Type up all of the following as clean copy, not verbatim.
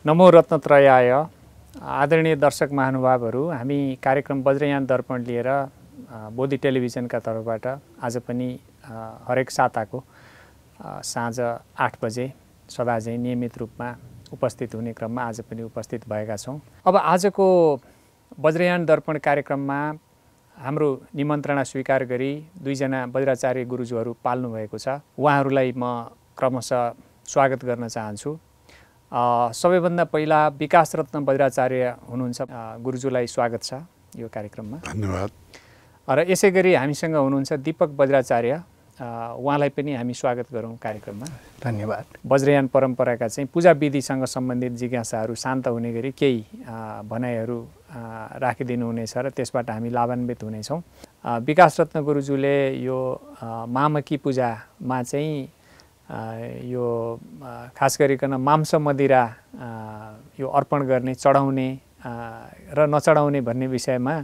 नमो रत्नत्रयाय। आदरणीय दर्शक महानुभावहरू, हामी कार्यक्रम वज्रयान दर्पण लिएर बोधी टेलिभिजनका तर्फबाट आज पनि हरेक साताको साँझ 8 बजे सदा चाहिँ नियमित रूपमा उपस्थित हुने क्रममा आज पनि उपस्थित भएका छौँ। अब आजको वज्रयान दर्पण कार्यक्रममा हाम्रो निमन्त्रणा स्वीकार गरी दुईजना वज्राचार्य गुरुजहरू पाल्नु भएको छ। उहाँहरूलाई म क्रमशः स्वागत गर्न चाहन्छु। सबैभन्दा पहिला विकास रत्न वज्राचार्य हुनुहुन्छ, गुरुजुलाई स्वागत छ यो कार्यक्रममा। धन्यवाद। र यसै गरी हामीसँग हुनुहुन्छ दीपक वज्राचार्य, उहाँलाई पनि हामी स्वागत गरौँ कार्यक्रममा। धन्यवाद। वज्रयान परम्पराका चाहिँ पूजा विधिसँग सम्बन्धित जिज्ञासाहरू शान्त हुने गरी केही भनाइहरू राखिदिनु हुनेछ र त्यसबाट हामी लाभान्वित हुनेछौँ। विकास रत्न गुरुजुले यो मामकी पूजामा चाहिँ यो खास गरिकन मांस मदिरा यो अर्पण गर्ने, चढाउने र नचढाउने भन्ने विषयमा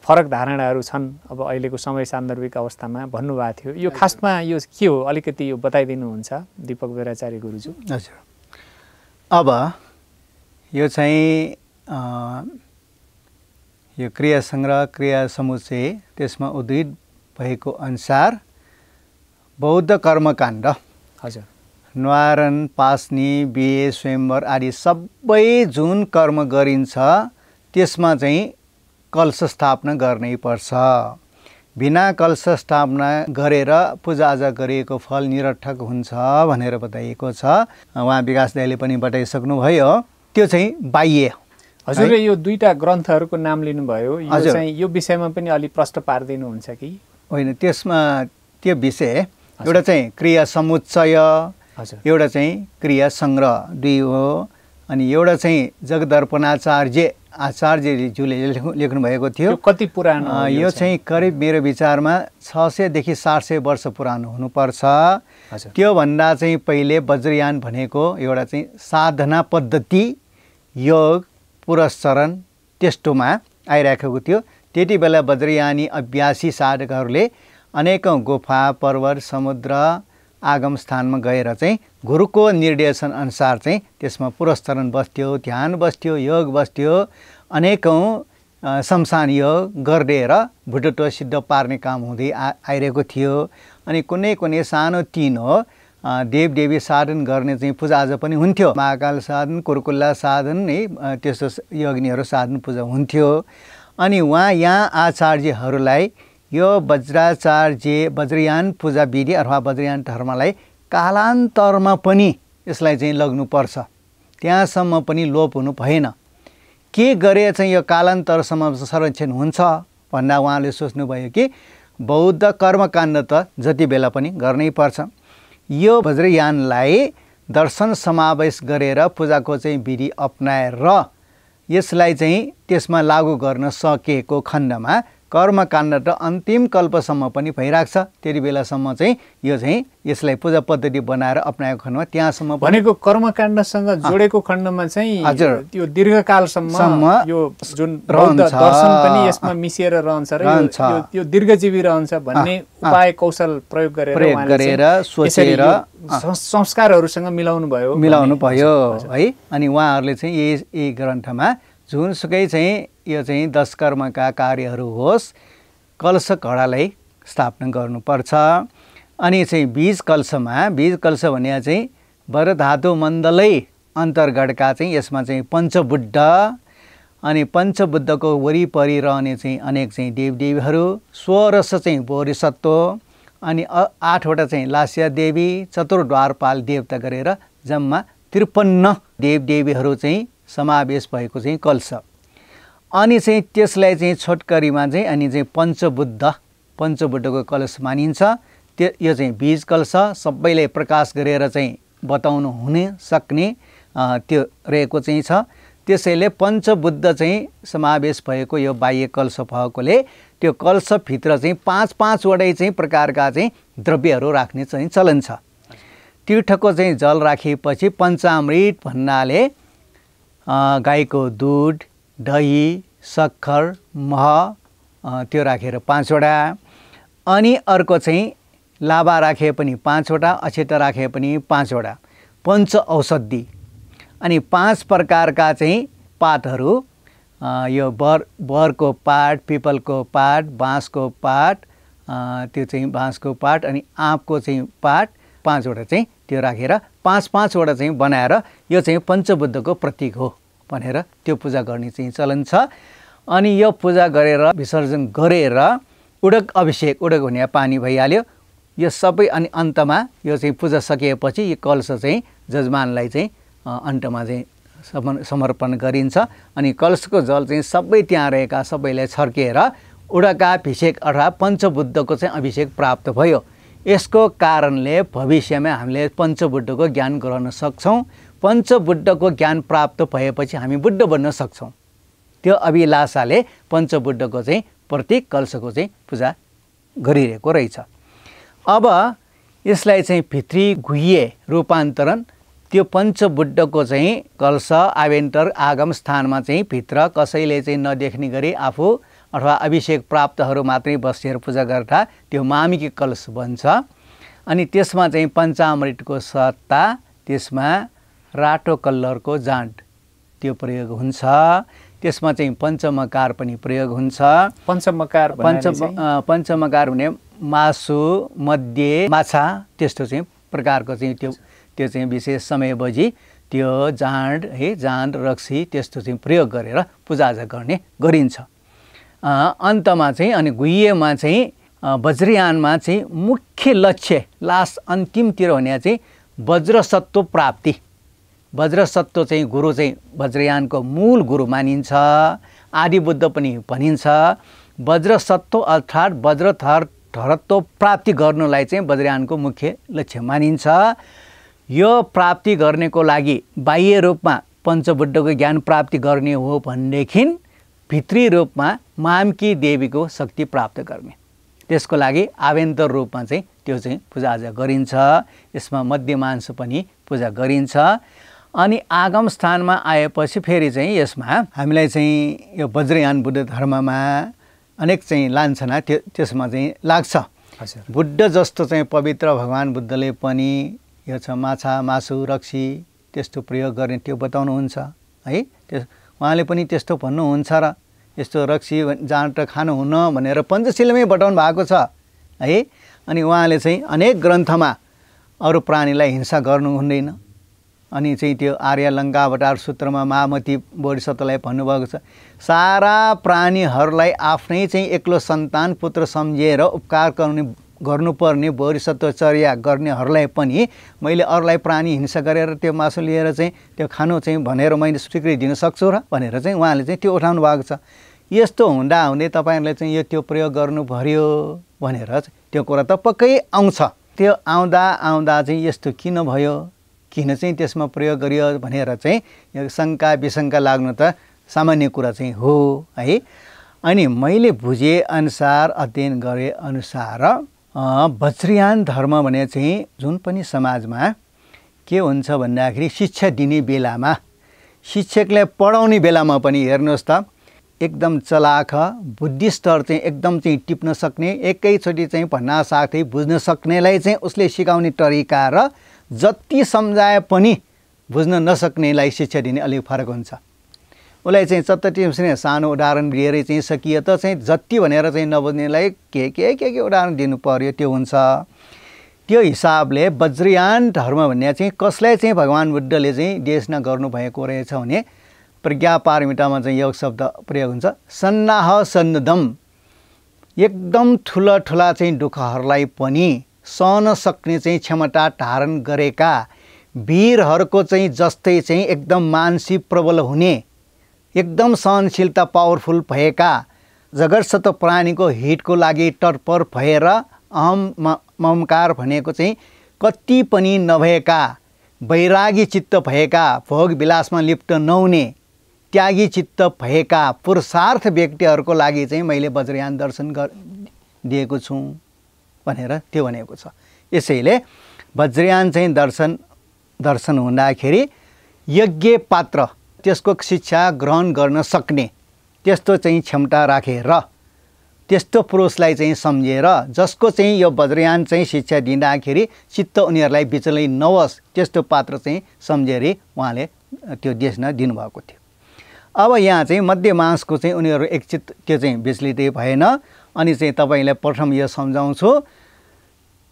फरक धारणाहरू छन् अब अहिलेको समय सान्दर्भिक अवस्थामा भन्नुभएको थियो। यो खासमा यो के हो, अलिकति यो बताइदिनुहुन्छ दीपक वज्राचार्य गुरुजु। हजुर, अब यो चाहिँ यो क्रिया सङ्ग्रह, क्रिया समुच्चय, त्यसमा उद्धृत भएको अनुसार बौद्ध कर्मकाण्ड, हजुर, न्वारन, पास्नी, बिहे, स्वयम्वर आदि सबै जुन कर्म गरिन्छ त्यसमा चाहिँ कलश स्थापना गर्नै पर्छ। बिना कलश स्थापना गरेर पूजाआजा गरिएको फल निरर्थक हुन्छ भनेर बताइएको छ। उहाँ विकास दाइले पनि बताइसक्नुभयो। त्यो चाहिँ बाह्य। हजुरले यो दुईटा ग्रन्थहरूको नाम लिनुभयो, यो चाहिँ यो विषयमा पनि अलि प्रश्न पारिदिनुहुन्छ कि? होइन, त्यसमा त्यो विषय एउटा चाहिँ क्रिया समुच्चय, एउटा चाहिँ क्रिया सङ्ग्रह, दुई हो। अनि एउटा चाहिँ जगदर्पणाचार्य आचार्यज्यूले लेख्नु भएको थियो। कति पुरानो? यो चाहिँ करिब मेरो विचारमा 600 देखि 700 वर्ष पुरानो हुनुपर्छ। त्योभन्दा चाहिँ पहिले वज्रयान भनेको एउटा चाहिँ साधना पद्धति, योग, पुरस्चरण त्यस्तोमा आइराखेको थियो। त्यति बेला वज्रयानी अभ्यासी साधकहरूले अनेकौँ गुफा, पर्वत, समुद्र, आगम स्थानमा गएर चाहिँ गुरुको निर्देशन अनुसार चाहिँ त्यसमा पुरस्चरण बस्थ्यो, ध्यान बस्थ्यो, योग बस्थ्यो। अनेकौँ शमशान योग गरेर भुटुटो सिद्ध पार्ने काम हुँदै आइरहेको थियो। अनि कुनै कुनै सानो तिनो देवदेवी साधन गर्ने चाहिँ पूजाआजा पनि हुन्थ्यो। महाकाल साधन, कुरकुल्ला साधन, त्यस्तो यज्ञहरू साधन पूजा हुन्थ्यो। अनि यहाँ आचार्यहरूलाई यो वज्रयान पूजा विधि अथवा वज्रयान धर्मलाई कालान्तरमा पनि यसलाई चाहिँ लग्नुपर्छ, त्यहाँसम्म पनि लोप हुनु भएन। के गरे चाहिँ यो कालान्तरसम्म संरक्षण हुन्छ भन्दा उहाँले सोच्नुभयो कि बौद्ध कर्मकाण्ड त जति बेला पनि गर्नै पर्छ। यो वज्रयानलाई दर्शन समावेश गरेर पूजाको चाहिँ विधि अपनाएर यसलाई चाहिँ त्यसमा लागू गर्न सकेको खण्डमा कर्मकाण्ड त अन्तिम कल्पसम्म पनि भइरहेको छ। त्यति बेलासम्म चाहिँ यो चाहिँ यसलाई पूजा पद्धति बनाएर अपनाएको खण्डमा त्यहाँसम्म भनेको कर्मकाण्डसँग जोडेको खण्डमा चाहिँ हजुर त्यो दीर्घकालसम्म यो जुन बौद्ध दर्शन पनि यसमा मिसिएर रहन्छ र यो दीर्घजीवी रहन्छ भन्ने उपाय कौशल प्रयोग गरेर सोचेर संस्कारहरूसँग मिलाउनु भयो है। अनि उहाँहरूले चाहिँ यही ग्रन्थमा जुनसुकै चाहिँ यो चाहिँ 10 कर्मका कार्यहरू होस्, कलश घडालाई स्थापना गर्नुपर्छ। अनि चाहिँ बीज कलश भने चाहिँ वरधातु मण्डलै अन्तर्गतका चाहिँ यसमा चाहिँ पञ्चबुद्ध, अनि पञ्चबुद्धको वरिपरि रहने चाहिँ अनेक चाहिँ देवदेवीहरू, 16 चाहिँ बोधिसत्व, अनि 8वटा चाहिँ लास्या देवी, चतुर्द्वारपाल देवता गरेर जम्मा 53 देवदेवीहरू चाहिँ समावेश भएको चाहिँ कलश। अनि चाहिँ त्यसलाई चाहिँ छोटकरीमा चाहिँ अनि चाहिँ पञ्चबुद्धको कलश मानिन्छ। यो चाहिँ बीज कलश सबैले प्रकाश गरेर चाहिँ बताउनु हुने सक्ने त्यो रहेको चाहिँ छ। त्यसैले पञ्चबुद्ध चाहिँ समावेश भएको यो बाह्य कलश भएकोले त्यो कलशभित्र चाहिँ 5-5वटै चाहिँ प्रकारका चाहिँ द्रव्यहरू राख्ने चाहिँ चलन छ। तीर्थको चाहिँ जल राखेपछि पञ्चामृत भन्नाले गाईको दुध, दही, सक्खर, मह त्यो राखेर 5वटा। अनि अर्को चाहिँ लाबा राखे पनि 5वटा, अक्षता राखे पनि 5वटा। पञ्च औषधि अनि 5 प्रकारका चाहिँ पातहरू, यो बरको पात, पिपलको पात, बाँसको पात, त्यो चाहिँ बाँसको पात अनि आँपको चाहिँ पात, 5वटा चाहिँ त्यो राखेर 5-5वटा चाहिँ बनाएर यो चाहिँ पञ्चबुद्धको प्रतीक हो भनेर त्यो पूजा गर्ने चाहिँ चलन छ। अनि यो पूजा गरेर विसर्जन गरेर उडक अभिषेक, उडक भने पानी भइहाल्यो यो सबै। अनि अन्तमा यो चाहिँ पूजा सकिएपछि यो कलश चाहिँ जजमानलाई चाहिँ अन्तमा चाहिँ समर्पण गरिन्छ। अनि कलशको जल चाहिँ सबै त्यहाँ रहेका सबैलाई छर्किएर उडकाभिषेक अर्थात् पञ्चबुद्धको चाहिँ अभिषेक प्राप्त भयो। यसको कारणले भविष्यमा हामीले पञ्चबुद्धको ज्ञान गराउन सक्छौँ। पञ्चबुद्धको ज्ञान प्राप्त भएपछि हामी बुद्ध बन्न सक्छौँ। त्यो अभिलाषाले पञ्चबुद्धको चाहिँ प्रतीक कलशको चाहिँ पूजा गरिरहेको रहेछ। अब यसलाई चाहिँ भित्री गुह्य रूपान्तरण, त्यो पञ्चबुद्धको चाहिँ कलश आभ्यन्तर आगम स्थानमा चाहिँ भित्र कसैले चाहिँ नदेख्ने गरी आफू अथवा अभिषेक प्राप्तहरू मात्रै बसेर पूजा गर्दा त्यो मामिकी कलश बन्छ। अनि त्यसमा चाहिँ पञ्चामृतको सट्टा त्यसमा रातो कलरको जाँड त्यो प्रयोग हुन्छ। त्यसमा चाहिँ पञ्चमकार पनि प्रयोग हुन्छ। पञ्चमकार भने मासु, मध्य, माछा त्यस्तो चाहिँ प्रकारको चाहिँ त्यो चाहिँ विशेष समय बजी त्यो जाँड जाँड रक्सी त्यस्तो चाहिँ प्रयोग गरेर पूजाआजा गर्ने गरिन्छ। अन्तमा चाहिँ अनि गुह्यमा चाहिँ वज्रयानमा चाहिँ मुख्य लक्ष्य लास्ट अन्तिमतिर भने चाहिँ वज्रसत्व प्राप्ति। वज्रसत्व चाहिँ गुरु चाहिँ वज्रयानको मूल गुरु मानिन्छ, आदि बुद्ध पनि भनिन्छ। वज्रसत्व अर्थात् वज्रधरत्व प्राप्ति गर्नुलाई चाहिँ वज्रयानको मुख्य लक्ष्य मानिन्छ। यो प्राप्ति गर्नेको लागि बाह्य रूपमा पञ्चबुद्धको ज्ञान प्राप्ति गर्ने हो भनेदेखि भित्री रूपमा मामकी देवीको शक्ति प्राप्त गर्ने, त्यसको लागि आभ्यन्तर रूपमा चाहिँ त्यो चाहिँ पूजाआजा गरिन्छ। यसमा मध्यमांश पनि पूजा गरिन्छ। अनि आगम स्थानमा आएपछि फेरि चाहिँ यसमा हामीलाई चाहिँ यो वज्रयान बुद्ध धर्ममा अनेक चाहिँ लान्छना त्यसमा चाहिँ लाग्छ। बुद्ध जस्तो चाहिँ पवित्र भगवान् बुद्धले पनि यो छ माछा, मासु, रक्सी त्यस्तो प्रयोग गर्ने त्यो बताउनुहुन्छ है। उहाँले पनि त्यस्तो भन्नुहुन्छ र यस्तो रक्सी जाँड खानुहुन्न भनेर पञ्चशीलमै बताउनु भएको छ है। अनि उहाँले चाहिँ अनेक ग्रन्थमा अरू प्राणीलाई हिंसा गर्नु हुँदैन। अनि चाहिँ त्यो आर्य लङ्कावतार सूत्रमा महामती बोधिसत्वलाई भन्नुभएको छ, सारा प्राणीहरूलाई आफ्नै चाहिँ एक्लो सन्तान पुत्र सम्झेर उपकार गर्नुपर्ने बोधिसत्वचर्या गर्नेहरूलाई पनि मैले अरूलाई प्राणी हिंसा गरेर त्यो मासु लिएर चाहिँ त्यो खानु चाहिँ भनेर मैले स्वीकृति दिन सक्छु र भनेर चाहिँ उहाँले चाहिँ त्यो उठाउनु भएको छ। यस्तो हुँदाहुँदै तपाईँहरूले चाहिँ यो त्यो प्रयोग गर्नु पर्यो भनेर त्यो कुरा त पक्कै आउँछ। त्यो आउँदा चाहिँ यस्तो किन भयो, किन चाहिँ त्यसमा प्रयोग गरियो भनेर चाहिँ यो शङ्का विशङ्का लाग्नु त सामान्य कुरा चाहिँ हो है। अनि मैले बुझेअनुसार अध्ययन गरे अनुसार वज्रयान धर्म भने चाहिँ जुन पनि समाजमा के हुन्छ भन्दाखेरि शिक्षा दिने बेलामा, शिक्षकले पढाउने बेलामा पनि हेर्नुहोस् त एकदम चलाख बुद्धिस्तर चाहिँ एकदम चाहिँ टिप्न सक्ने, एकैचोटि चाहिँ भन्न साथै बुझ्न सक्नेलाई चाहिँ उसले सिकाउने तरिका र जति सम्झाए पनि बुझ्न नसक्नेलाई शिक्षा दिने अलिक फरक हुन्छ। उसलाई चाहिँ चट्टै सानो उदाहरण दिएरै चाहिँ सकिए त चाहिँ जति भनेर चाहिँ नबुझ्नेलाई के उदाहरण दिनु पर्यो त्यो हुन्छ। त्यो हिसाबले वज्रयान धर्म भन्ने चाहिँ कसलाई चाहिँ भगवान् बुद्धले चाहिँ देशना गर्नुभएको रहेछ भने प्रज्ञा पारमितामा चाहिँ योग शब्द प्रयोग हुन्छ। सन्नाह सन्नदम, एकदम ठुला चाहिँ दुःखहरूलाई पनि सहन सक्ने चाहिँ क्षमता धारण गरेका वीरहरूको चाहिँ जस्तै चाहिँ एकदम मानसिक प्रबल हुने, एकदम सहनशीलता पावरफुल भएका, जगतसत प्राणीको हितको लागि तत्पर भएर अहम ममकार भनेको चाहिँ कति पनि नभएका, वैरागी चित्त भएका, भोग विलासमा लिप्त नहुने, त्यागी चित्त भएका पुरुषार्थ व्यक्तिहरूको लागि चाहिँ मैले वज्रयान दर्शन दिएको छु भनेर त्यो भनेको छ। यसैले वज्रयान चाहिँ दर्शन हुँदाखेरि यज्ञ पात्र त्यसको शिक्षा ग्रहण गर्न सक्ने त्यस्तो चाहिँ क्षमता राखेर त्यस्तो पुरुषलाई चाहिँ सम्झेर जसको चाहिँ यो वज्रयान चाहिँ शिक्षा दिँदाखेरि चित्त उनीहरूलाई विचलित नहोस् त्यस्तो पात्र चाहिँ सम्झेर उहाँले त्यो देशमा दिनुभएको थियो। अब यहाँ चाहिँ मध्य मासको चाहिँ उनीहरू एकचित त्यो चाहिँ विचलित भएन। अनि चाहिँ तपाईँलाई प्रथम यो सम्झाउँछु,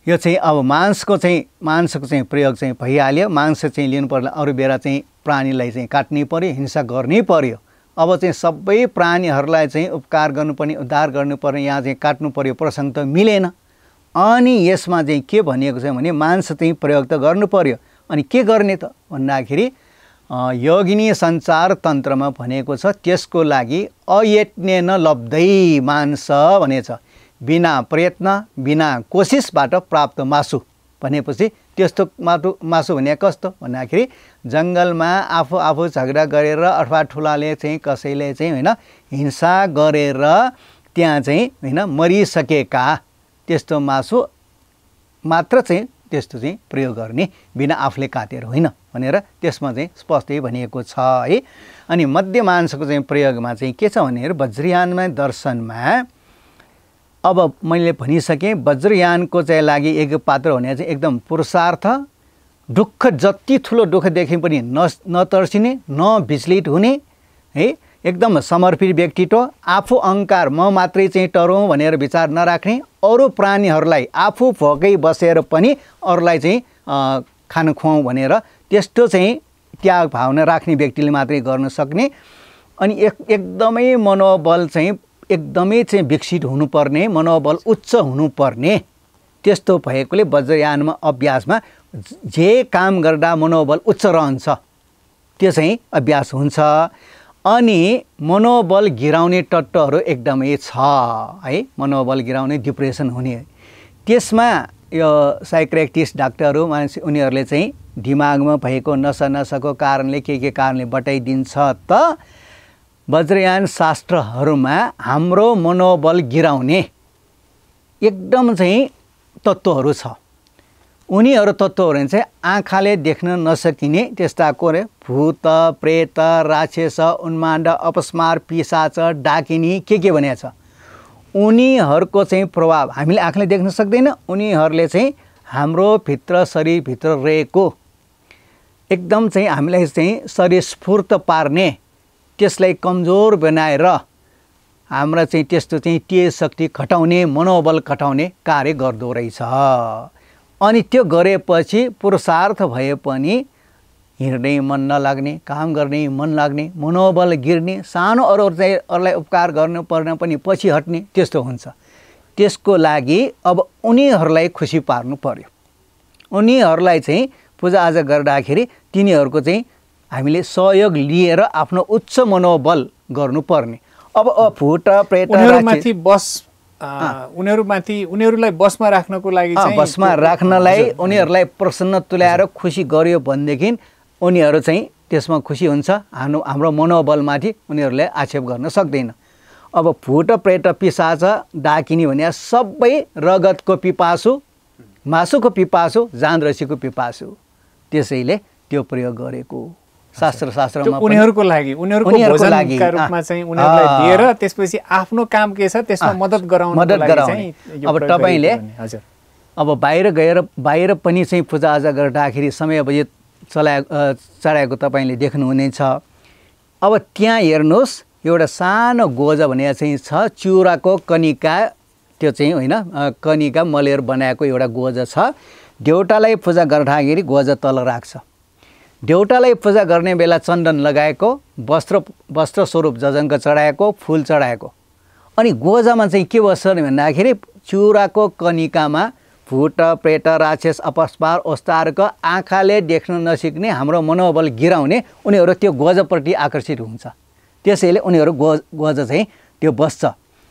यो चाहिँ अब मांसको चाहिँ प्रयोग चाहिँ भइहाल्यो। मांस चाहिँ लिनु पर्दा अरू बेला चाहिँ प्राणीलाई चाहिँ काट्नै पर्यो, हिंसा गर्नै पर्यो। अब चाहिँ सबै प्राणीहरूलाई चाहिँ उपकार गर्नुपर्ने, उद्धार गर्नुपर्ने, यहाँ चाहिँ काट्नु पर्यो प्रसङ्ग त मिलेन। अनि यसमा चाहिँ के भनिएको छ भने मांस चाहिँ प्रयोग त गर्नु पर्यो। अनि के गर्ने त भन्दाखेरि योगिनी सञ्चार तन्त्रमा भनेको छ त्यसको लागि अयत्ने न लब्धै मांस भनेछ, बिना प्रयत्न बिना कोसिसबाट प्राप्त मासु भनेपछि त्यस्तो मासु भने कस्तो भन्दाखेरि जङ्गलमा आफू झगडा गरेर अथवा ठुलाले चाहिँ कसैले चाहिँ होइन हिंसा गरेर त्यहाँ चाहिँ होइन मरिसकेका त्यस्तो मासु मात्र चाहिँ त्यस्तो चाहिँ प्रयोग गर्ने, बिना आफूले काटेर होइन भनेर त्यसमा चाहिँ स्पष्टै भनिएको छ है। अनि मध्य मांसको चाहिँ प्रयोगमा चाहिँ के छ भनेर वज्रयानमा दर्शनमा अब मैले भनिसकेँ वज्रयानको चाहिँ लागि एक पात्र हुने चाहिँ एकदम पुरुषार्थ, दुःख जति ठुलो दुःख देखे पनि नतर्सिने, नविचलित हुने है, एकदम समर्पित व्यक्तित्व, आफू अहङ्कार म मात्रै चाहिँ टरौँ भनेर विचार नराख्ने, अरू प्राणीहरूलाई आफू भोकै बसेर पनि अरूलाई चाहिँ खान खुवाउँ भनेर त्यस्तो चाहिँ त्याग भावना राख्ने व्यक्तिले मात्रै गर्न सक्ने। अनि एकदमै मनोबल चाहिँ एकदमै चाहिँ विकसित हुनुपर्ने, मनोबल उच्च हुनुपर्ने, त्यस्तो भएकोले वज्रयानमा अभ्यासमा जे काम गर्दा मनोबल उच्च रहन्छ त्यो चाहिँ अभ्यास हुन्छ। अनि मनोबल गिराउने तत्त्वहरू एकदमै छ है, मनोबल गिराउने, डिप्रेसन हुने, त्यसमा यो साइक्रेटिस्ट डाक्टरहरू मान्छे उनीहरूले चाहिँ दिमागमा भएको नसाको कारणले के कारणले बताइदिन्छ त वज्रयान शास्त्रहरूमा हाम्रो मनोबल गिराउने एकदम चाहिँ तत्त्वहरू छ। उनीहरू तत्त्वहरू चाहिँ आँखाले देख्न नसकिने त्यस्ताको रे भूत प्रेत राक्षस उन्माद अपस्मार पिशाच डाकिनी के भनेको छ, उनीहरूको चाहिँ प्रभाव हामीले आँखाले देख्न सक्दैन। उनीहरूले चाहिँ हाम्रो भित्र शरीरभित्र रहेको एकदम चाहिँ हामीलाई चाहिँ शरीर स्फूर्त पार्ने, त्यसलाई कमजोर बनाएर हाम्रा चाहिँ त्यस्तो चाहिँ तेज शक्ति घटाउने, मनोबल घटाउने कार्य गर्दो रहेछ। अनि त्यो गरेपछि पुरुषार्थ भए पनि हिँड्नै मन नलाग्ने, काम गर्ने मन लाग्ने, मनोबल गिर्ने, सानो अरूलाई उपकार गर्नुपर्ने पनि पछि हट्ने त्यस्तो हुन्छ। त्यसको लागि अब उनीहरूलाई खुसी पार्नु पर्यो। उनीहरूलाई चाहिँ पूजाआजा गर्दाखेरि तिनीहरूको चाहिँ हामीले सहयोग लिएर आफ्नो उच्च मनोबल गर्नुपर्ने। अब भूत प्रेत उनीहरूमाथि उनीहरूलाई बसमा राख्नको लागि चाहिँ बसमा राख्नलाई उनीहरूलाई प्रसन्न तुल्याएर खुसी गर्यो भनेदेखि उनीहरू चाहिँ त्यसमा खुसी हुन्छ। हाम्रो मनोबलमाथि उनीहरूले आक्षेप गर्न सक्दैन। अब भूत प्रेत पिशाच डाकिनी भने सबै रगतको पिपासु, मासुको पिपासु, जाँदरसीको पिपासु, त्यसैले त्यो प्रयोग गरेको शास्त्रमा उनीहरूको लागि भोजनका रूपमा चाहिँ उनीहरूलाई दिएर त्यसपछि आफ्नो काम के छ त्यसमा मद्दत गराउनको लागि चाहिँ अब तपाईले अब बाहिर पनि चाहिँ पूजाआजा गर्दाखेरि समय बजे चढाएको तपाईँले देख्नुहुनेछ। अब त्यहाँ हेर्नुहोस् एउटा सानो गोजा भने चाहिँ छ, चिउराको कनिका, त्यो चाहिँ होइन कनिका मलेर बनाएको एउटा गोजा छ। देउतालाई पूजा गर्दाखेरि गोजा तल राख्छ। देउतालाई पूजा गर्ने बेला चन्दन लगाएको, वस्त्र स्वरूप जजङ्ग चढाएको, फुल चढाएको। अनि गोजामा चाहिँ के बस्छ भन्दाखेरि चिउराको कनिकामा भूत प्रेत राक्षस अपस्मार ओस्तारको आँखाले देख्न नसिक्ने, हाम्रो मनोबल गिराउने उनीहरू त्यो गोजाप्रति आकर्षित हुन्छ। त्यसैले उनीहरू गोजा चाहिँ त्यो बस्छ।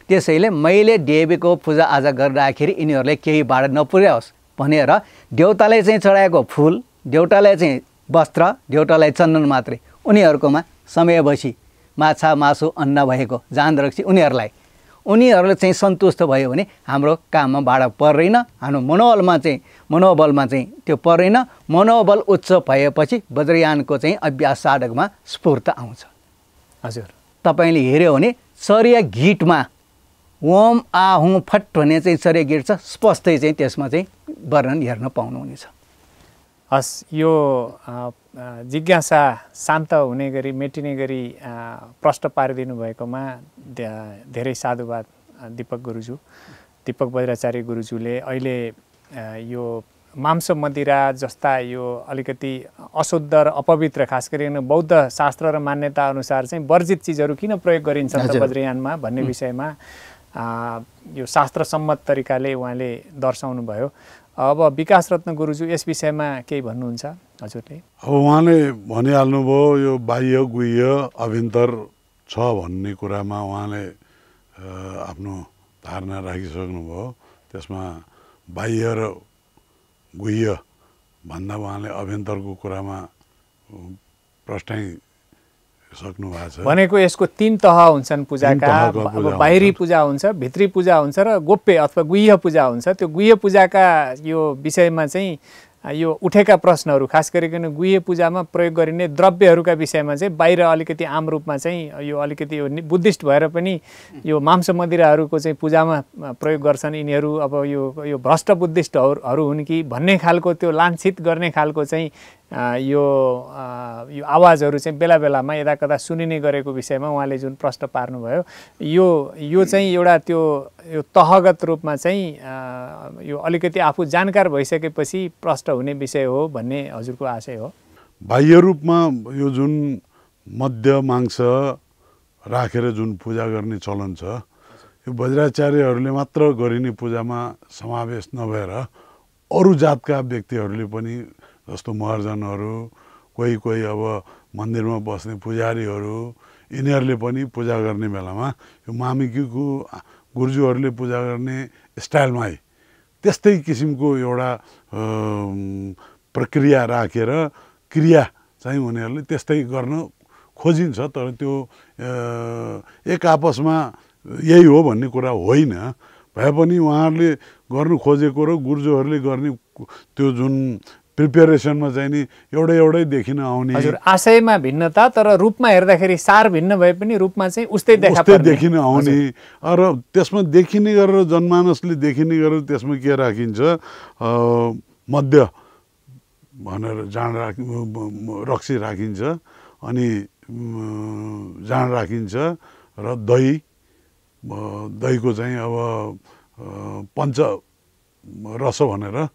त्यसैले मैले देवीको पूजाआजा गर्दाखेरि यिनीहरूले केही बाधा नपुर्याओस् भनेर देउतालाई चाहिँ चढाएको फुल, देउतालाई चाहिँ वस्त्र, देउतालाई चन्दन मात्रै, उनीहरूकोमा समय बसी माछा मासु अन्न भएको जाँदरसी उनीहरूले चाहिँ सन्तुष्ट भयो भने हाम्रो काममा बाधा पर्दैन, हाम्रो मनोबलमा चाहिँ त्यो पर्दैन। मनोबल उच्च भएपछि वज्रयानको चाहिँ अभ्यास साधकमा स्फूर्त आउँछ। हजुर, तपाईँले हेऱ्यो भने चर्या गीतमा ओम आहुँ फट भन्ने चाहिँ चर्या गीत छ, स्पष्टै चाहिँ त्यसमा चाहिँ वर्णन हेर्न पाउनुहुनेछ। हस्, यो जिज्ञासा शान्त हुने गरी मेटिने गरी प्रश्न पारिदिनु भएकोमा धेरै साधुवाद दीपक गुरुजू। दीपक बज्राचार्य गुरुजूले अहिले यो मांस मदिरा जस्ता यो अलिकति अशुद्ध र अपवित्र, खास गरिकन बौद्ध शास्त्र र मान्यता अनुसार चाहिँ वर्जित चिजहरू किन प्रयोग गरिन्छ त वज्रयानमा भन्ने विषयमा यो शास्त्रसम्मत तरिकाले उहाँले दर्शाउनु भयो। अब विकास रत्न गुरुजू यस विषयमा केही भन्नुहुन्छ हजुरले? अब उहाँले भनिहाल्नुभयो यो बाह्य गुह्य अभ्यन्तर छ भन्ने कुरामा उहाँले आफ्नो धारणा राखिसक्नुभयो। त्यसमा बाह्य र गुह्य भन्दा उहाँले अभ्यन्तरको कुरामा प्रश्नाइ सक्नु भएको छ। भनेको यसको 3 तह हुन्छन् पूजाका। अब बाहिरी पूजा हुन्छ, भित्री पूजा हुन्छ र गोप्य अथवा गुह्य पूजा हुन्छ। त्यो गुह्य पूजाका यो विषयमा चाहिँ यो उठेका प्रश्नहरू, खास गरिकन गुह्य पूजामा प्रयोग गरिने द्रव्यहरूका विषयमा चाहिँ बाहिर अलिकति आम रूपमा चाहिँ यो अलिकति यो बुद्धिस्ट भएर पनि यो मांस मदिराहरूको चाहिँ पूजामा प्रयोग गर्छन् यिनीहरू, अब यो भ्रष्ट बुद्धिस्टहरू हुन् कि भन्ने खालको त्यो लाञ्छित गर्ने खालको चाहिँ यो आवाजहरू चाहिँ बेला बेलामा यदाकदा सुनिने गरेको विषयमा उहाँले जुन प्रश्न पार्नुभयो, यो चाहिँ एउटा त्यो यो तहगत रूपमा चाहिँ यो अलिकति आफू जानकार भइसकेपछि प्रश्न हुने विषय हो भन्ने हजुरको आशय हो? बाह्य रूपमा यो जुन मध्य मांस राखेर जुन पूजा गर्ने चलन छ, यो वज्राचार्यहरूले मात्र गरिने पूजामा समावेश नभएर अरू जातका व्यक्तिहरूले पनि, जस्तो महर्जनहरू, कोही अब मन्दिरमा बस्ने पुजारीहरू, यिनीहरूले पनि पूजा गर्ने बेलामा यो मामिकीको गुरुजूहरूले पूजा गर्ने स्टाइलमै त्यस्तै किसिमको एउटा प्रक्रिया राखेर क्रिया चाहिँ उनीहरूले त्यस्तै गर्न खोजिन्छ। तर त्यो एक आपसमा यही हो भन्ने कुरा होइन। भए पनि उहाँहरूले गर्नु खोजेको र गुरुजूहरूले गर्ने त्यो जुन प्रिपेरेसनमा चाहिँ नि एउटै देखिन आउने। हजुर, आशयमा भिन्नता तर रूपमा हेर्दाखेरि सार भिन्न भए पनि रूपमा चाहिँ उस्तै देखिन आउने। र त्यसमा देखिने गरेर जनमानसले देखिने गरेर त्यसमा के राखिन्छ, मध्य भनेर जाँड रक्सी राखिन्छ, अनि जाँड राखिन्छ र दहीको चाहिँ अब पञ्चरस भनेर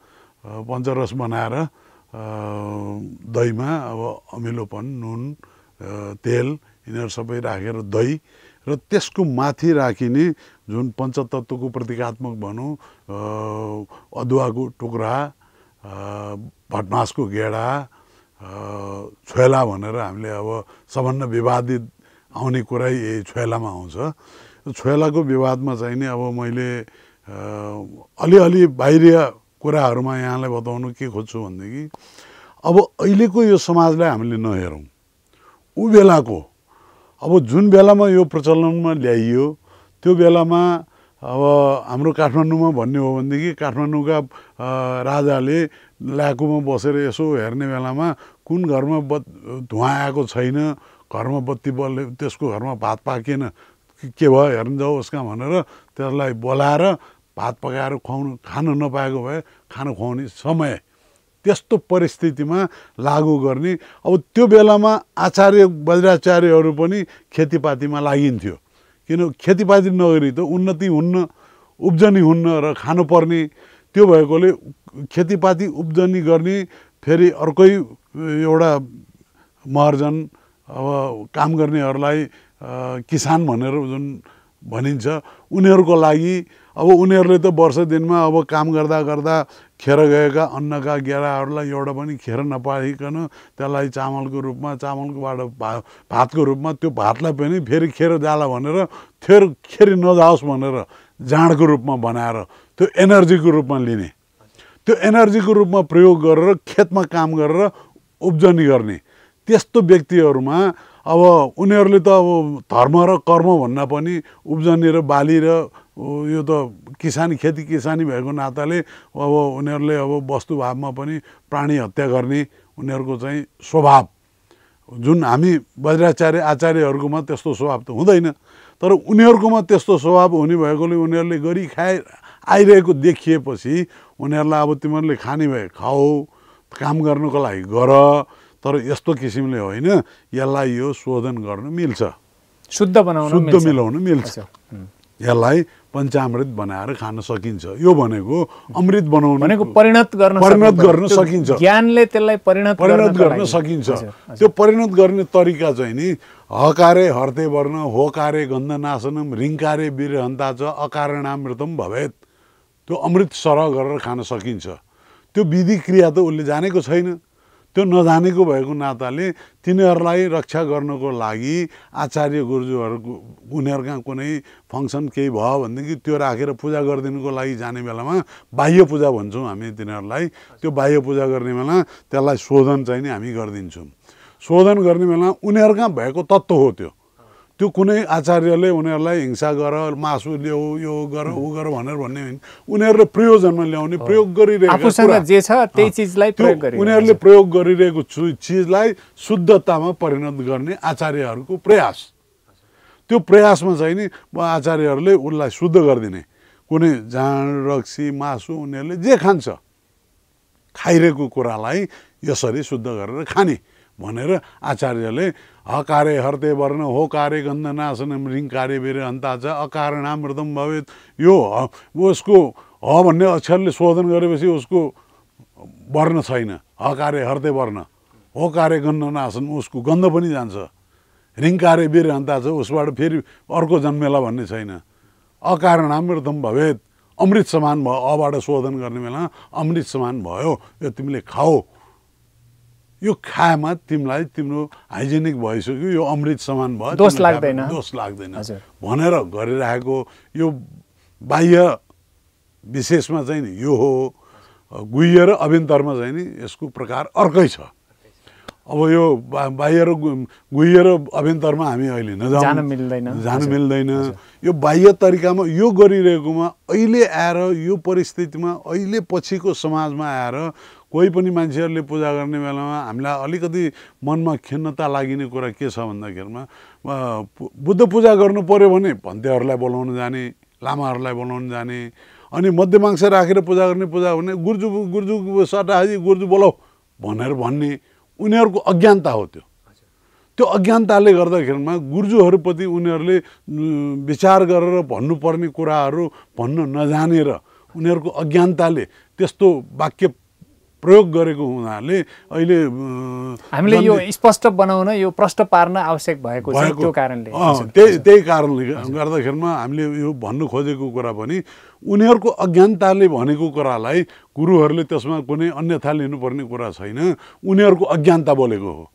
पञ्चरस बनाएर दहीमा अब अमिलोपन, नुन, तेल यिनीहरू सबै राखेर दही र त्यसको माथि राखिने जुन पञ्चतत्त्वको प्रतीकात्मक भनौँ, अदुवाको टुक्रा, भटमासको गेडा, छोएला भनेर हामीले अब सबभन्दा विवादित आउने कुरा यही छोएलामा आउँछ। छोएलाको विवादमा चाहिँ नि अब मैले अलिअलि बाहिरिया कुराहरूमा यहाँलाई बताउनु के खोज्छु भनेदेखि, अब अहिलेको यो समाजलाई हामीले नहेरौँ। ऊ बेलाको अब जुन बेलामा यो प्रचलनमा ल्याइयो त्यो बेलामा अब हाम्रो काठमाडौँमा भन्ने हो भनेदेखि काठमाडौँका राजाले ल्याकुमा बसेर यसो हेर्ने बेलामा कुन घरमा धुवा आएको छैन, घरमा बत्ती बल्ने, त्यसको घरमा भात पाकेन, के भयो हेर्न जाऊ उसका भनेर त्यसलाई बोलाएर भात पकाएर खान नपाएको भए खाना खुवाउने समय, त्यस्तो परिस्थितिमा लागू गर्ने। अब त्यो बेलामा आचार्य वज्राचार्यहरू पनि खेतीपातीमा लागिन्थ्यो। किन खेतीपाती नगरी त उन्नति हुन्न, उब्जनी हुन्न र खानुपर्ने। त्यो भएकोले खेतीपाती उब्जनी गर्ने फेरि अर्कै एउटा महर्जन, अब काम गर्नेहरूलाई किसान भनेर जुन भनिन्छ, उनीहरूको लागि अब उनीहरूले त वर्ष दिनमा अब काम गर्दा गर्दा खेर गएका अन्नका गेडाहरूलाई एउटा पनि खेर नपाइकन त्यसलाई चामलको रूपमा, चामलकोबाट भातको रूपमा, त्यो भातलाई पनि फेरि खेर जाला भनेर खेरी नजाओस् भनेर जाँडको रूपमा बनाएर त्यो एनर्जीको रूपमा लिने, त्यो एनर्जीको रूपमा प्रयोग गरेर खेतमा काम गरेर उब्जनी गर्ने। त्यस्तो व्यक्तिहरूमा अब उनीहरूले त अब धर्म र कर्म भन्दा पनि उब्जनी र बाली र यो त खेती किसानी भएको नाताले अब उनीहरूले अब वस्तुभावमा पनि प्राणी हत्या गर्ने उनीहरूको चाहिँ स्वभाव, जुन हामी वज्राचार्य आचार्यहरूकोमा त्यस्तो स्वभाव त हुँदैन, तर उनीहरूकोमा त्यस्तो स्वभाव हुने भएकोले उनीहरूले गरी आइरहेको देखिएपछि उनीहरूलाई अब तिमीहरूले खाने भए खाऊ, काम गर्नुको लागि गर, तर यस्तो किसिमले होइन, यसलाई यो शोधन गर्न मिल्छ, शुद्ध मिलाउन मिल्छ, यसलाई पञ्चामृत बनाएर खान सकिन्छ। यो भनेको अमृत बनाउनु भनेको परिणत गर्न सकिन्छ, ज्ञानले त्यसलाई परिणत गर्न सकिन्छ। त्यो परिणत गर्ने तरिका चाहिँ नि हकारे हर्ते वर्ण, होकारे गन्धनाशनम, रिङ्कारे वीरहन्ता च अकारणामृतम भवेत्। त्यो अमृत सरह गरेर खान सकिन्छ। त्यो विधि क्रिया त उसले जानेको छैन। त्यो नजानेको भएको नाताले तिनीहरूलाई रक्षा गर्नको लागि आचार्य गुरुजुहरूको उनीहरूका कुनै फङ्सन केही भयो भनेदेखि त्यो राखेर पूजा गरिदिनुको लागि जाने बेलामा बाह्य पूजा भन्छौँ हामी तिनीहरूलाई। त्यो बाह्य पूजा गर्ने बेला त्यसलाई शोधन चाहिँ नि हामी गरिदिन्छौँ। शोधन गर्ने बेला उनीहरूका भएको तत्त्व हो त्यो कुनै आचार्यले उनीहरूलाई हिंसा गर, मासु ल्याऊ, यो गर, ऊ गर भनेर भन्ने होइन। उनीहरूले प्रयोजनमा ल्याउने, प्रयोग गरिरहेको जे छ त्यही चिजलाई प्रयोग गरिरहेको, उनीहरूले प्रयोग गरिरहेको चिजलाई शुद्धतामा परिणत गर्ने आचार्यहरूको प्रयास। त्यो प्रयासमा चाहिँ नि आचार्यहरूले उसलाई शुद्ध गरिदिने। कुनै जाँड, रक्सी, मासु उनीहरूले जे खान्छ, खाइरहेको कुरालाई यसरी शुद्ध गरेर खाने भनेर आचार्यले हकारे हर्ते वर्ण, होकारे गन्धनाशनम, रिङ्कारे वीरहन्ता च अकारणामृतम भवेत्। यो उसको ह भन्ने अक्षरले शोधन गरेपछि उसको वर्ण छैन, हकारे हर्ते वर्ण, होकारे गन्धनाशन उसको गन्ध पनि जान्छ, रिङ्कारे वीरहन्ता छ उसबाट फेरि अर्को जन्मेला भन्ने छैन, अकारणामृतम भवेत्, अमृत समान भयो। अबाट शोधन गर्ने बेला अमृत समान भयो, यो तिमीले खाऊ, यो खाएमा तिमीलाई तिम्रो हाइजेनिक भइसक्यो, यो अमृत समान भयो, दोष लाग्दैन भनेर गरिरहेको यो बाह्य विशेषमा चाहिँ नि यो हो। गुह्य र अभ्यन्तरमा चाहिँ नि यसको प्रकार अर्कै छ। अब यो बाह्य र गुह्य र अभ्यन्तरमा हामी अहिले जान मिल्दैन। यो बाह्य तरिकामा यो गरिरहेकोमा अहिले आएर यो परिस्थितिमा अहिले पछिको समाजमा आएर कोही पनि मान्छेहरूले पूजा गर्ने बेलामा हामीलाई अलिकति मनमा खिन्नता लागिने कुरा के छ भन्दाखेरिमा बुद्ध पूजा गर्नु पर्यो भने भन्तेहरूलाई बोलाउन जाने, लामाहरूलाई बोलाउन जाने, अनि मध्यमांश राखेर पूजा गर्ने, पूजा भने गुर्जु सटाहाजी गुर्जु बोलाऊ भनेर भन्ने उनीहरूको अज्ञानता हो। त्यो अज्ञानताले गर्दाखेरिमा गुर्जुहरूप्रति उनीहरूले विचार गरेर भन्नुपर्ने कुराहरू भन्न नजानेर उनीहरूको अज्ञानताले त्यस्तो वाक्य प्रयोग गरेको हुनाले अहिले हामीले यो स्पष्ट बनाउन, यो प्रष्ट पार्न आवश्यक भएको छ। त्यो कारणले त्यही कारणले गर्दाखेरिमा हामीले यो भन्नु खोजेको कुरा पनि उनीहरूको अज्ञानताले भनेको कुरालाई गुरुहरूले त्यसमा कुनै अन्यथा लिनुपर्ने कुरा छैन, उनीहरूको अज्ञानता बोलेको हो।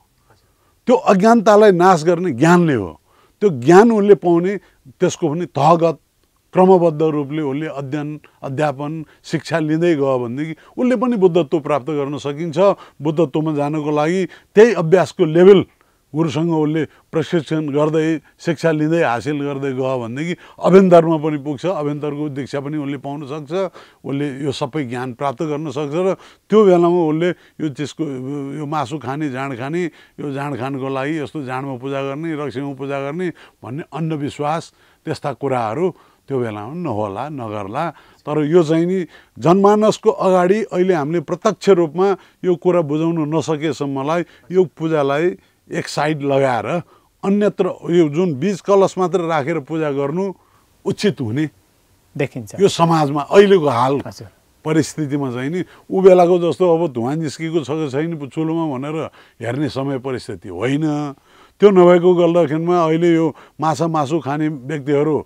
त्यो अज्ञानतालाई नाश गर्ने ज्ञानले हो। त्यो ज्ञान उनले पाउने त्यसको पनि तहगत क्रमबद्ध रूपले उसले अध्ययन अध्यापन शिक्षा लिँदै गयो भनेदेखि उसले पनि बुद्धत्व प्राप्त गर्न सकिन्छ। बुद्धत्वमा जानको लागि त्यही अभ्यासको लेभल गुरुसँग उसले प्रशिक्षण गर्दै शिक्षा लिँदै हासिल गर्दै गयो भनेदेखि अभ्यन्तरमा पनि पुग्छ, अभ्यन्तरको दीक्षा पनि उसले पाउन सक्छ, उसले यो सबै ज्ञान प्राप्त गर्न सक्छ। र त्यो बेलामा उसले यो चिजको यो मासु खाने, जाँड खाने, यो जाँड खानको लागि यस्तो जाँडमा पूजा गर्ने, रक्सीमा पूजा गर्ने भन्ने अन्धविश्वास त्यस्ता कुराहरू त्यो बेलामा नहोला, नगर्ला। तर यो चाहिँ नि जनमानसको अगाडि अहिले हामीले प्रत्यक्ष रूपमा यो कुरा बुझाउन नसकेसम्मलाई यो पूजालाई एक साइड लगाएर अन्यत्र यो जुन बीज कलश मात्र राखेर पूजा गर्नु उचित हुने देखिन्छ यो समाजमा अहिलेको हाल परिस्थितिमा चाहिँ नि ऊ बेलाको जस्तो अब धुवा निस्केको छ कि छैन चुलोमा भनेर हेर्ने समय परिस्थिति होइन। त्यो नभएको गर्दाखेरिमा अहिले यो मासु खाने व्यक्तिहरू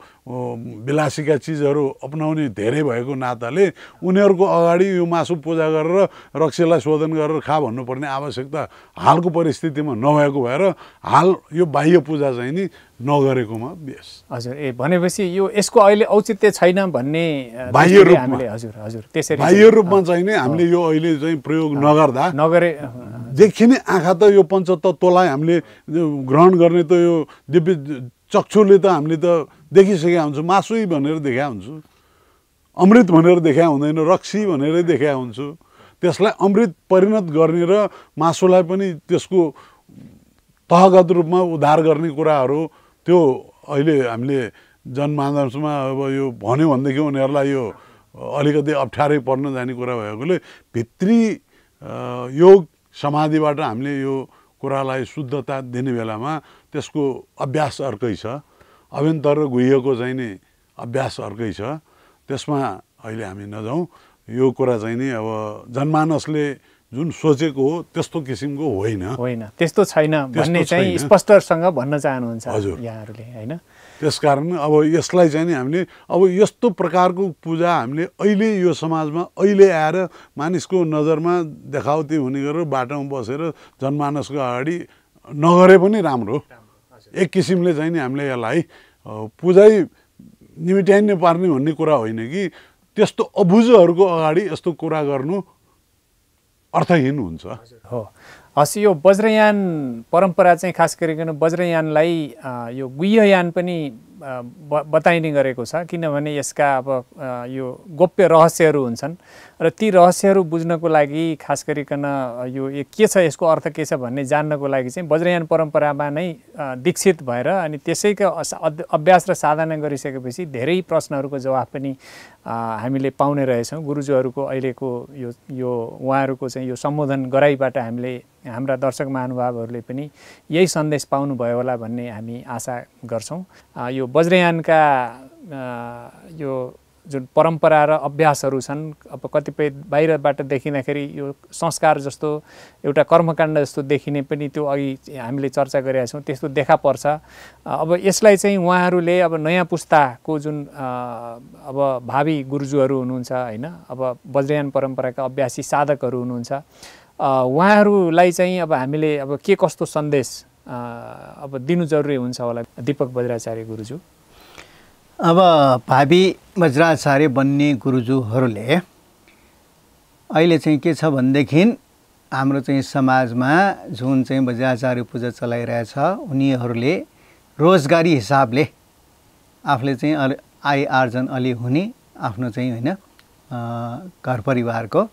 विलासीका चिजहरू अपनाउने धेरै भएको नाताले उनीहरूको अगाडि यो मासु पूजा गरेर रक्सीलाई शोधन गरेर खा भन्नुपर्ने आवश्यकता हालको परिस्थितिमा नभएको भएर हाल यो बाह्य पूजा चाहिँ नि नगरेकोमा बेस। हजुर, भनेपछि यो यसको अहिले औचित्य छैन भन्ने बाह्य रूपमा त्यसरी बाह्य रूपमा चाहिँ नि हामीले यो अहिले चाहिँ प्रयोग नगर्दा देखिने आँखा त यो पञ्चतत्त्वलाई हामीले ग्रहण गर्ने त यो दिव्य चक्षुले त हामीले त देखिसकेका हुन्छौँ। मासुई भनेर देखाएको हुन्छु, अमृत भनेर देखाएको हुँदैन, रक्सी भनेरै देखाएको हुन्छु। त्यसलाई अमृत परिणत गर्ने र मासुलाई पनि त्यसको तहगत रूपमा उद्धार गर्ने कुराहरू त्यो अहिले हामीले जनमानसमा अब यो भन्यो भनेदेखि उनीहरूलाई यो अलिकति अप्ठ्यारै पर्न जाने कुरा भएकोले भित्री योग समाधिबाट हामीले यो कुरालाई शुद्धता दिने बेलामा त्यसको अभ्यास अर्कै छ, अभ्यन्तर र गुह्यको चाहिँ नि अभ्यास अर्कै छ। त्यसमा अहिले हामी नजाउँ। यो कुरा चाहिँ नि अब जनमानसले जुन सोचेको हो त्यस्तो किसिमको होइन, त्यस्तो छैन भन्ने चाहिँ स्पष्टसँग भन्न चाहनुहुन्छ यहाँहरूले, होइन? त्यसकारण अब यसलाई चाहिँ नि हामीले अब यस्तो प्रकारको पूजा हामीले अहिले यो समाजमा अहिले आएर मानिसको नजरमा देखावटी हुने गरेर बाटोमा बसेर जनमानसको अगाडि नगरे पनि राम्रो। एक किसिमले चाहिँ नि हामीले यसलाई पूजै निमिट्याइने पार्ने भन्ने कुरा होइन कि त्यस्तो अबुझहरूको अगाडि यस्तो कुरा गर्नु अर्थहीन हुन्छ। हो, हस्, यो वज्रयान परम्परा चाहिँ खास गरिकन वज्रयानलाई यो गुह्ययान पनि बताइने गरेको छ, किनभने यसका अब यो गोप्य रहस्यहरू हुन्छन् र ती रहस्यहरू बुझ्नको लागि खास गरिकन यो के छ, यसको अर्थ के छ भन्ने जान्नको लागि चाहिँ वज्रयान परम्परामा नै दीक्षित भएर अनि त्यसैको अभ्यास र साधना गरिसकेपछि धेरै प्रश्नहरूको जवाफ पनि हामीले पाउने रहेछौँ। गुरुजीहरूको अहिलेको यो उहाँहरूको चाहिँ यो सम्बोधन गराइबाट हामीले हाम्रा दर्शक महानुभावहरूले पनि यही सन्देश पाउनुभयो होला भन्ने हामी आशा गर्छौँ। यो वज्रयानका यो जुन परम्परा र अभ्यासहरू छन्, अब कतिपय बाहिरबाट देखिँदाखेरि यो संस्कार जस्तो एउटा कर्मकाण्ड जस्तो देखिने पनि त्यो अघि हामीले चर्चा गरेका छौँ, त्यस्तो देखा पर्छ। अब यसलाई चाहिँ उहाँहरूले अब नयाँ पुस्ताको जुन अब भावी गुरुजुहरू हुनुहुन्छ, होइन, अब वज्रयान परम्पराका अभ्यासी साधकहरू हुनुहुन्छ, उहाँहरूलाई चाहिँ अब हामीले अब के कस्तो सन्देश अब दिनु जरुरी हुन्छ होला? दीपक वज्राचार्य गुरुजू। अब भावी वज्राचार्य बन्ने गुरुजुहरूले अहिले चाहिँ के छ भनेदेखि हाम्रो चाहिँ समाजमा जुन चाहिँ वज्राचार्य पूजा चलाइरहेछ उनीहरूले रोजगारी हिसाबले आफूले चाहिँ आय आर्जन अलि हुने आफ्नो चाहिँ होइन घर परिवारको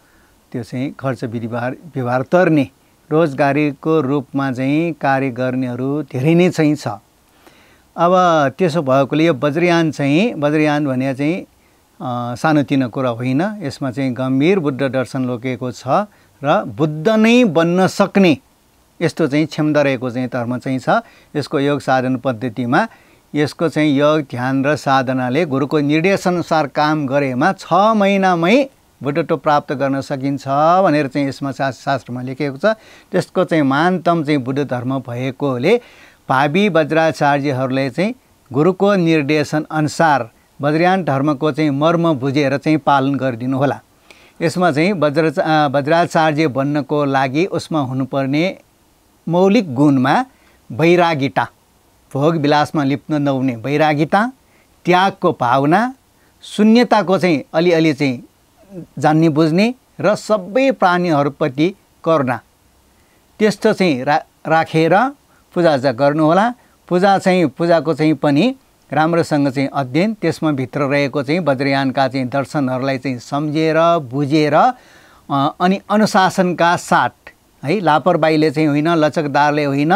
त्यो चाहिँ खर्च व्यवहार तर्ने रोजगारीको रूपमा चाहिँ कार्य गर्नेहरू धेरै नै चाहिँ छ। अब त्यसो भएकोले यो वज्रयान भने चाहिँ सानोतिनो कुरा होइन, यसमा चाहिँ गम्भीर बुद्ध दर्शन लोकेको छ र बुद्ध नै बन्न सक्ने यस्तो चाहिँ क्षमता रहेको चाहिँ धर्म चाहिँ छ। यसको योग साधन पद्धतिमा यसको चाहिँ योग ध्यान र साधनाले गुरुको निर्देशअनुसार काम गरेमा 6 महिनामै बुद्धत्व प्राप्त गर्न सकिन्छ भनेर चाहिँ यसमा शास्त्रमा लेखिएको छ। त्यसको चाहिँ महानतम चाहिँ बुद्ध धर्म भएकोले भावी वज्राचार्यहरूले चाहिँ गुरुको निर्देशन अनुसार वज्रयान धर्मको चाहिँ मर्म बुझेर चाहिँ पालन गरिदिनु होला। यसमा चाहिँ वज्राचार्य बन्नको लागि उसमा हुनुपर्ने मौलिक गुणमा वैरागिता, भोग विलासमा लिप्न नहुने वैरागिता, त्यागको भावना, शून्यताको चाहिँ अलिअलि चाहिँ जान्ने बुझ्ने र सबै प्राणीहरूप्रति करुणा, त्यस्तो चाहिँ राखेर पूजाआजा गर्नुहोला। पूजाको चाहिँ पनि राम्रोसँग चाहिँ अध्ययन, त्यसमा भित्र रहेको चाहिँ वज्रयानका चाहिँ दर्शनहरूलाई चाहिँ सम्झेर बुझेर अनि अनुशासनका साथ है, लापरवाहीले चाहिँ होइन, लचकदारले होइन,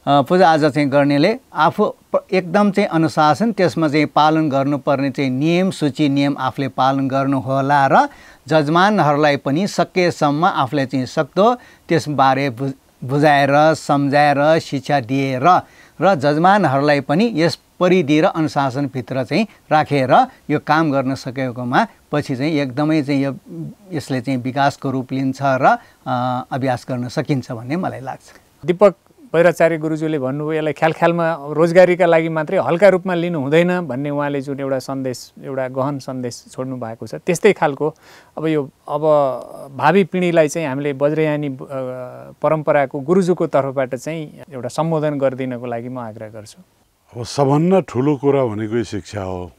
पूजाआजा चाहिँ गर्नेले आफू एकदम चाहिँ अनुशासन, त्यसमा चाहिँ पालन गर्नुपर्ने चाहिँ नियम सूची नियम आफूले पालन गर्नुहोला र जजमानहरूलाई पनि सकेसम्म आफूले चाहिँ सक्दो त्यसबारे बुझाएर सम्झाएर शिक्षा दिएर र जजमानहरूलाई पनि यस परिधि र अनुशासनभित्र चाहिँ राखेर यो काम गर्न सकेकोमा पछि चाहिँ एकदमै चाहिँ यसले चाहिँ विकासको रूप लिन्छ र अभ्यास गर्न सकिन्छ भन्ने मलाई लाग्छ। दीपक वज्राचार्य गुरुज्यूले भन्नुभयो यसलाई ख्यालमा रोजगारीका लागि मात्रै हल्का रूपमा लिनु हुँदैन भन्ने उहाँले जुन एउटा सन्देश, एउटा गहन सन्देश छोड्नु भएको छ, त्यस्तै खालको अब भावी पिँढीलाई चाहिँ हामीले वज्रयानी परम्पराको गुरुज्यूको तर्फबाट चाहिँ एउटा सम्बोधन गरिदिनको लागि म आग्रह गर्छु। अब सबभन्दा ठुलो कुरा भनेको शिक्षा हो।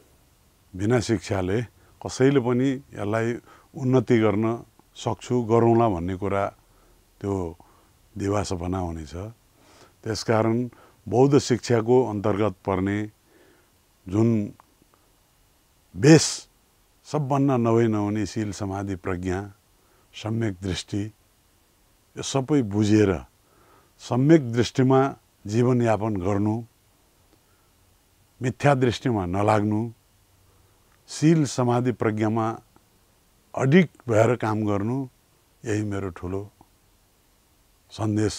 बिना शिक्षाले कसैले पनि यसलाई उन्नति गर्न सक्छु गरौँला भन्ने कुरा त्यो दिवा सपना हुनेछ। त्यसकारण बौद्ध शिक्षाको अन्तर्गत पर्ने जुन बेस सबभन्दा नहुने शील समाधि प्रज्ञा सम्यक दृष्टि यो सबै बुझेर सम्यक दृष्टिमा जीवनयापन गर्नु, मिथ्या दृष्टिमा नलाग्नु, शील समाधि प्रज्ञामा अडिग भएर काम गर्नु, यही मेरो ठुलो सन्देश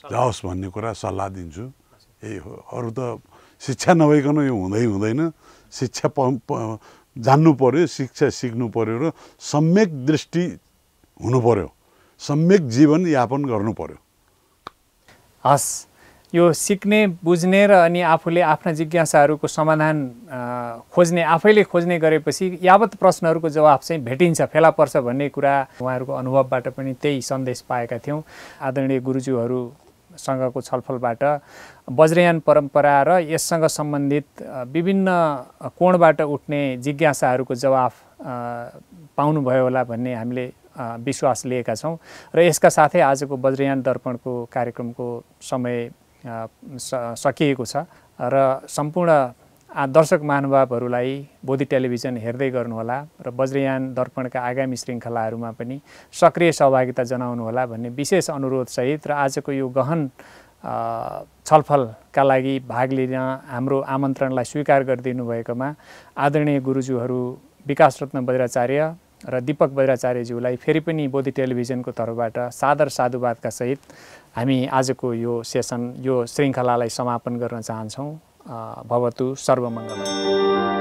जाओस् भन्ने कुरा सल्लाह दिन्छु। यही हो, अरू त शिक्षा नभइकन यो हुँदैन। शिक्षा जान्नु पर्यो, शिक्षा सिक्नु पर्यो र सम्यक दृष्टि हुनु पर्यो, सम्यक जीवन यापन गर्नु पर्यो। हस्, यो सिक्ने बुझ्ने र अनि आफूले आफ्ना जिज्ञासाहरूको समाधान खोज्ने, आफैले खोज्ने गरेपछि यावत प्रश्नहरूको जवाफ चाहिँ भेटिन्छ, फेला पर्छ भन्ने कुरा उहाँहरूको अनुभवबाट पनि त्यही सन्देश पाएका थियौँ। आदरणीय गुरुज्यूहरूसँगको छलफलबाट वज्रयान परम्परा र यससँग सम्बन्धित विभिन्न कोणबाट उठ्ने जिज्ञासाहरूको जवाफ पाउनुभयो होला भन्ने हामीले विश्वास लिएका छौँ र यसका साथै आजको वज्रयान दर्पणको कार्यक्रमको समय सकिएको छ र सम्पूर्ण दर्शक महानुभावहरूलाई बोधी टेलिभिजन हेर्दै गर्नुहोला र वज्रयान दर्पणका आगामी श्रृङ्खलाहरूमा पनि सक्रिय सहभागिता जनाउनुहोला भन्ने विशेष अनुरोधसहित र आजको यो गहन छलफलका लागि भाग लिन हाम्रो आमन्त्रणलाई स्वीकार गरिदिनु भएकोमा आदरणीय गुरुज्यूहरू विकास रत्न बज्राचार्य र दीपक बज्राचार्यज्यूलाई फेरि पनि बोधी टेलिभिजनको तर्फबाट सादर साधुवादका सहित हामी आजको यो सेसन, यो श्रृङ्खलालाई समापन गर्न चाहन्छौँ। भवतु सर्वमङ्गलम्।